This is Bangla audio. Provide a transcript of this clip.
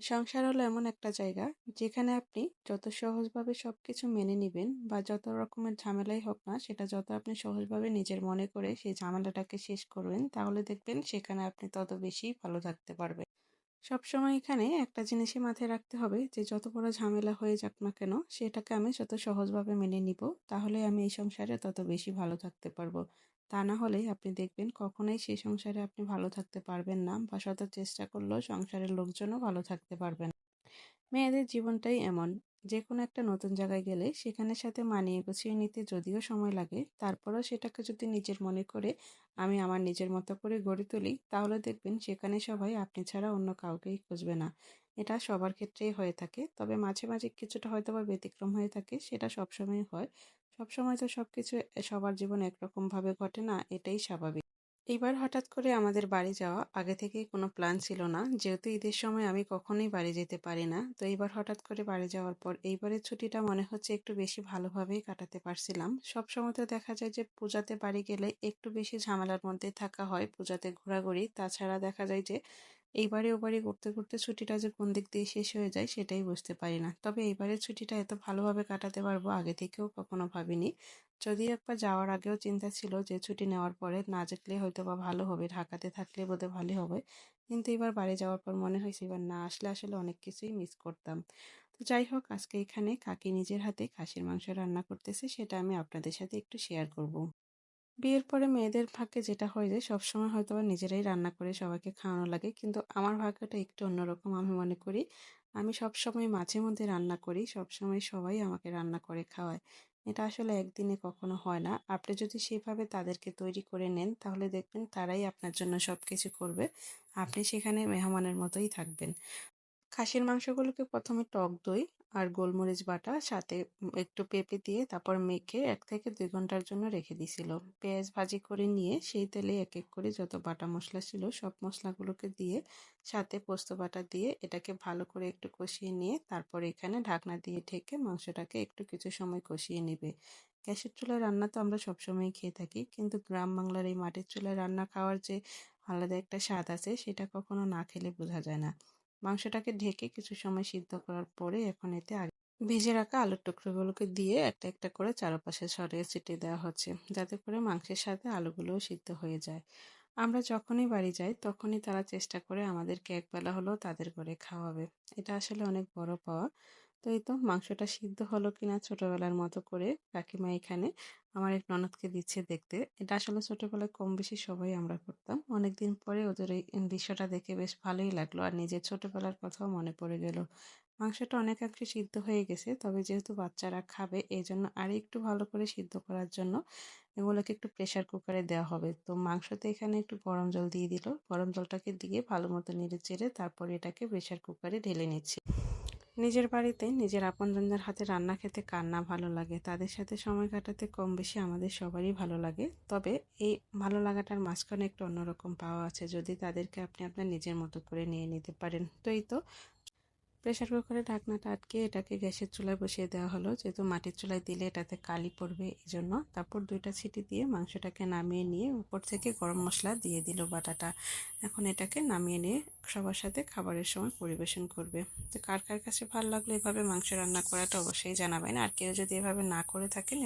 সংসার হলো এমন একটা জায়গা যেখানে আপনি যত সহজভাবে সবকিছু মেনে নিবেন বা যত রকমের ঝামেলাই হোক না সেটা যত আপনি সহজভাবে নিজের মনে করে সেই ঝামেলাটাকে শেষ করবেন তাহলে দেখবেন সেখানে আপনি তত বেশি ভালো থাকতে পারবেন। সবসময় এখানে একটা জিনিসই মাথায় রাখতে হবে যে যত বড় ঝামেলা হয়ে যাক না কেন সেটাকে আমি যত সহজভাবে মেনে নিব তাহলে আমি এই সংসারে তত বেশি ভালো থাকতে পারবো। তা না হলে আপনি দেখবেন কখনোই সেই সংসারে আপনি ভালো থাকতে পারবেন না বা শত চেষ্টা করলেও সংসারের লোকজনও ভালো থাকতে পারবেন না। মেয়েদের জীবনটাই এমন, যেকোনো একটা নতুন জায়গায় গেলে সেখানের সাথে মানিয়ে গুছিয়ে নিতে যদিও সময় লাগে, তারপরেও সেটাকে যদি নিজের মনে করে আমি আমার নিজের মতো করে গড়ে তুলি, তাহলে দেখবেন সেখানে সবাই আপনি ছাড়া অন্য কাউকেই খুঁজবে না। এটা সবার ক্ষেত্রেই হয়ে থাকে, তবে মাঝে মাঝে কিছুটা হয়তো বা ব্যতিক্রম হয়ে থাকে, সেটা সবসময় হয়। সবসময় তো সবকিছু সবার জীবনে একরকমভাবে ঘটে না, এটাই স্বাভাবিক। এইবার হঠাৎ করে আমাদের বাড়ি যাওয়া আগে থেকেই কোনো প্ল্যান ছিল না, যেহেতু ঈদের সময় আমি কখনোই বাড়ি যেতে পারি না। তো এইবার হঠাৎ করে বাড়ি যাওয়ার পর এইবারের ছুটিটা মনে হচ্ছে একটু বেশি ভালোভাবেই কাটাতে পারছিলাম। সব সময় তো দেখা যায় যে পূজাতে বাড়ি গেলে একটু বেশি ঝামেলার মধ্যে থাকা হয়, পূজাতে ঘোরাঘুরি, তাছাড়া দেখা যায় যে এইবারে ওবারে ঘুরতে ঘুরতে ছুটিটা যে কোন দিক দিয়ে শেষ হয়ে যায় সেটাই বুঝতে পারি না। তবে এইবারের ছুটিটা এত ভালোভাবে কাটাতে পারবো আগে থেকেও কখনো ভাবিনি। যদিও একবার যাওয়ার আগেও চিন্তা ছিল যে ছুটি নেওয়ার পরে না যেতে হয়তো বা ভালো হবে, ঢাকাতে থাকলে বোধহয় ভালো হবে। কিন্তু এবার বাড়ি যাওয়ার পর মনে হয়েছে এবার না আসলে আসলে অনেক কিছুই মিস করতাম। তো যাই হোক, আজকে এখানে কাকি নিজের হাতে খাসির মাংস রান্না করতেছে, সেটা আমি আপনাদের সাথে একটু শেয়ার করব। বিয়ের পরে মেয়েদের ভাগ্যে যেটা হয় যে সবসময় হয়তো বা নিজেরাই রান্না করে সবাইকে খাওয়ানো লাগে, কিন্তু আমার ভাগ্যটা একটু অন্যরকম আমি মনে করি। আমি সবসময় মাঝে মধ্যে রান্না করি, সবসময় সবাই আমাকে রান্না করে খাওয়ায়। এটা আসলে একদিনে কখনো হয় না। আপনি যদি সেভাবে তাদেরকে তৈরি করে নেন তাহলে দেখবেন তারাই আপনার জন্য সবকিছু করবে, আপনি সেখানে মেহমানের মতোই থাকবেন। খাসির মাংসগুলোকে প্রথমে টক দই আর গোলমরিচ বাটা সাথে একটু পেঁপে দিয়ে তারপর মেখে 1 থেকে 2 ঘন্টার জন্য রেখে দিছিল। পেঁয়াজ ভাজি করে নিয়ে সেই তেলে এক এক করে যত বাটা মশলা ছিল সব মশলাগুলোকে দিয়ে সাথে পোস্ত বাটা দিয়ে এটাকে ভালো করে একটু কষিয়ে নিয়ে তারপর এখানে ঢাকনা দিয়ে ঢেকে মাংসটাকে একটু কিছু সময় কষিয়ে নেবে। গ্যাসের চুলায় রান্না তো আমরা সবসময় খেয়ে থাকি, কিন্তু গ্রাম বাংলার এই মাটির চুলায় রান্না খাওয়ার যে আলাদা একটা স্বাদ আছে সেটা কখনো না খেলে বোঝা যায় না। মাংসটাকে ঢেকে কিছু সময় সিদ্ধ করার পরে এখন এতে আগে ভেজে রাখা আলুর টুকরোগুলোকে দিয়ে একটা একটা করে চারপাশে ছড়িয়ে ছিটিয়ে দেওয়া হচ্ছে, যাতে করে মাংসের সাথে আলুগুলোও সিদ্ধ হয়ে যায়। আমরা যখনই বাড়ি যাই তখনই তারা চেষ্টা করে আমাদেরকে একবেলা হলেও তাদের করে খাওয়াবে। এটা আসলে অনেক বড় পাওয়া। তো এই তো মাংসটা সিদ্ধ হলো কিনা ছোটবেলার মতো করে কাকিমা এখানে আমার এক ননদকে দিচ্ছে দেখতে। এটা আসলে ছোটবেলায় কম বেশি সবাই আমরা করতাম। অনেকদিন পরে ওদের এই দৃশ্যটা দেখে বেশ ভালোই লাগলো আর নিজের ছোটবেলার কথাও মনে পড়ে গেল। মাংসটা অনেকাংশে সিদ্ধ হয়ে গেছে, তবে যেহেতু বাচ্চারা খাবে এই জন্য আর একটু ভালো করে সিদ্ধ করার জন্য এগুলোকে একটু প্রেসার কুকারে দেওয়া হবে। তো মাংসতে এখানে একটু গরম জল দিয়ে দিল, গরম জলটাকে দিয়ে ভালো মতো নেড়ে চেড়ে তারপরে এটাকে প্রেসার কুকারে ঢেলে নিচ্ছি। নিজের বাড়িতে নিজের আপনজনদের হাতে রান্না খেতে কার না ভালো লাগে, তাদের সাথে সময় কাটাতে কম বেশি আমাদের সবারই ভালো লাগে। তবে এই ভালো লাগাটার মাঝখানে একটু অন্যরকম পাওয়া আছে যদি তাদেরকে আপনি আপনার নিজের মতো করে নিয়ে নিতে পারেন। তো এই তো প্রেসার কুকারের ঢাকনাটা আটকে এটাকে গ্যাসের চুলায় বসিয়ে দেওয়া হলো, যেহেতু মাটির চুলায় দিলে এটাতে কালি পড়বে এই জন্য। তারপর 2টা সিটি দিয়ে মাংসটাকে নামিয়ে নিয়ে উপর থেকে গরম মশলা দিয়ে দিল বাটাটা। এখন এটাকে নামিয়ে নিয়ে সবার সাথে খাবারের সময় পরিবেশন করবে। তো কার কার কাছে ভালো লাগলো এভাবে মাংস রান্না করাটা অবশ্যই জানাবেন, আর কেউ যদি এভাবে না করে থাকেন